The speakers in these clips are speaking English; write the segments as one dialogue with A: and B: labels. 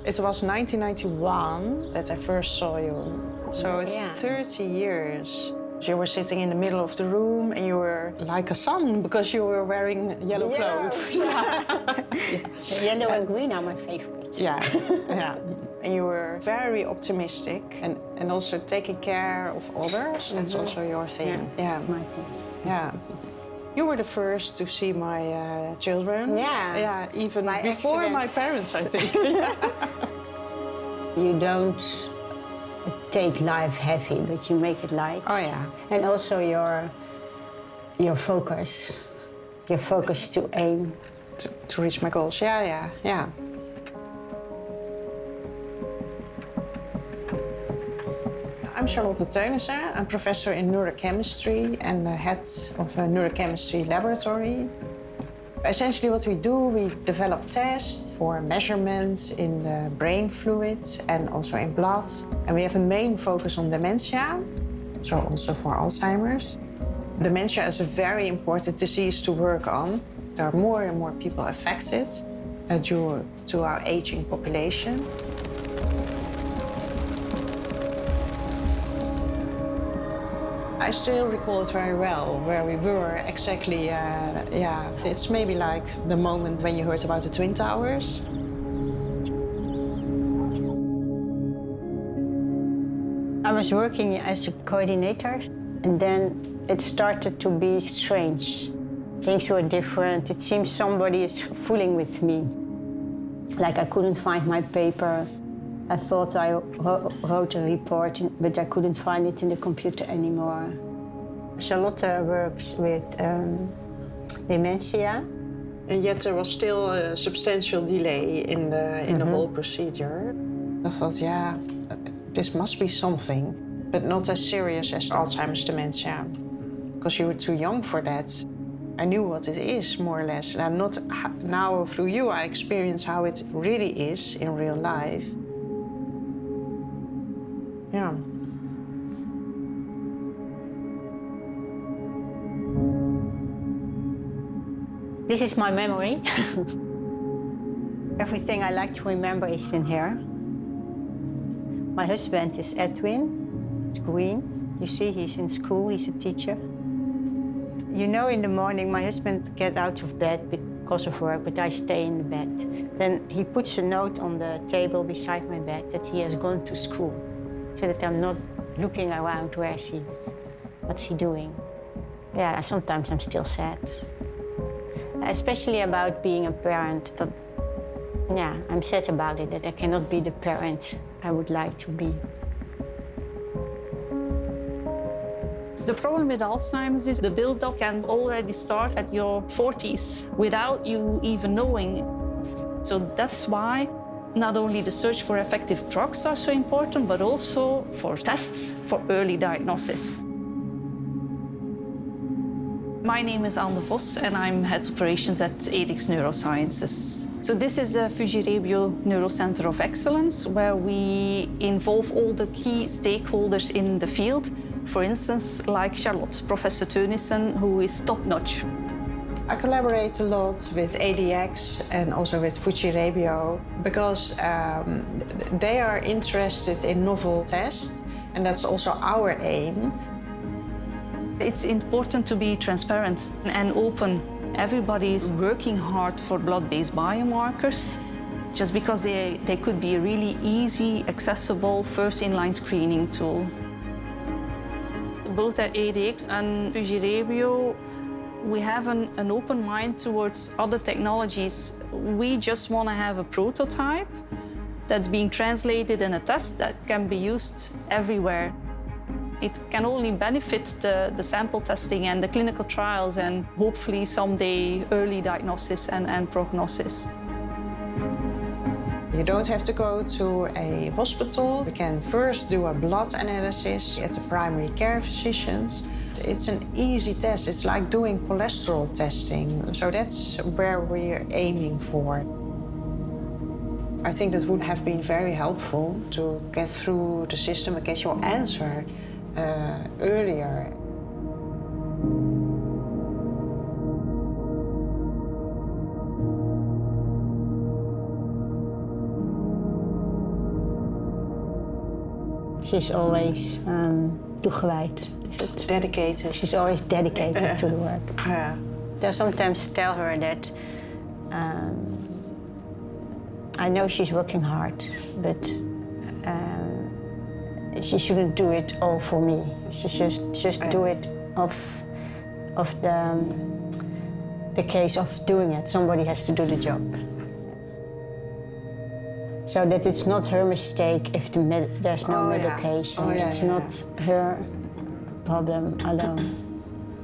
A: It was 1991 that I first saw you. So it's 30 years. You were sitting in the middle of the room and you were like a sun because you were wearing yellow clothes.
B: Yellow and green are my favorites.
A: Yeah. And you were very optimistic and also taking care of others. That's also your thing.
B: That's my thing.
A: Yeah. You were the first to see my children.
B: Yeah.
A: Even
B: by
A: before
B: accident.
A: my parents, I think.
B: You don't take life heavy, but you make it light.
A: Oh yeah.
B: And also your focus. Your focus to aim.
A: To reach my goals. Yeah. I'm Charlotte Teunissen. I'm professor in neurochemistry and the head of a neurochemistry laboratory. Essentially what we do, we develop tests for measurements in the brain fluid and also in blood. And we have a main focus on dementia, so also for Alzheimer's. Dementia is a very important disease to work on. There are more and more people affected due to our aging population. I still recall it very well, where we were exactly, It's maybe like the moment when you heard about the Twin Towers.
B: I was working as a coordinator, and then it started to be strange. Things were different. It seems somebody is fooling with me. Like I couldn't find my paper. I thought I wrote a report, but I couldn't find it in the computer anymore. Charlotte works with dementia.
A: And yet there was still a substantial delay in the whole procedure. I thought, this must be something, but not as serious as Alzheimer's dementia, because you were too young for that. I knew what it is, more or less. And now, through you, I experience how it really is in real life. Yeah.
B: This is my memory. Everything I like to remember is in here. My husband is Edwin. It's green. You see, he's in school, he's a teacher. You know, in the morning, my husband gets out of bed because of work, but I stay in the bed. Then he puts a note on the table beside my bed that he has gone to school, so that I'm not looking around, where is he, what's he doing? Yeah, sometimes I'm still sad. Especially about being a parent. I'm sad about it, that I cannot be the parent I would like to be.
C: The problem with Alzheimer's is the build-up can already start at your 40s without you even knowing. So that's why not only the search for effective drugs are so important, but also for tests for early diagnosis. My name is Anne de Vos and I'm head operations at ADX Neurosciences. So this is the Fujirebio Neurocenter of Excellence, where we involve all the key stakeholders in the field. For instance, like Charlotte, Professor Teunissen, who is top-notch.
A: I collaborate a lot with ADX and also with Fujirebio because they are interested in novel tests, and that's also our aim.
C: It's important to be transparent and open. Everybody is working hard for blood-based biomarkers just because they could be a really easy, accessible, first-in-line screening tool. Both at ADX and Fujirebio, we have an open mind towards other technologies. We just want to have a prototype that's being translated in a test that can be used everywhere. It can only benefit the sample testing and the clinical trials and hopefully someday early diagnosis and prognosis.
A: You don't have to go to a hospital. You can first do a blood analysis at the primary care physicians. It's an easy test. It's like doing cholesterol testing. So that's where we're aiming for. I think that would have been very helpful to get through the system and get your answer earlier.
B: She's always toegewijd.
A: Dedicated.
B: She's always dedicated to the work.
A: Yeah.
B: I sometimes tell her that I know she's working hard, but she shouldn't do it all for me. She should just do it of the case of doing it. Somebody has to do the job. So that it's not her mistake if there's no medication.
A: Oh, yeah,
B: it's not her problem alone.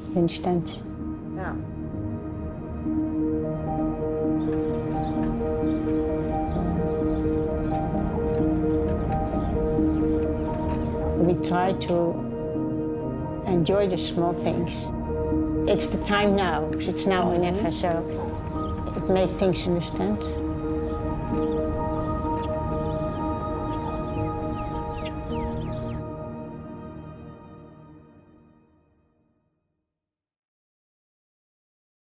B: You understand?
A: Yeah.
B: We try to enjoy the small things. It's the time now, because it's now or never, so it makes things understand.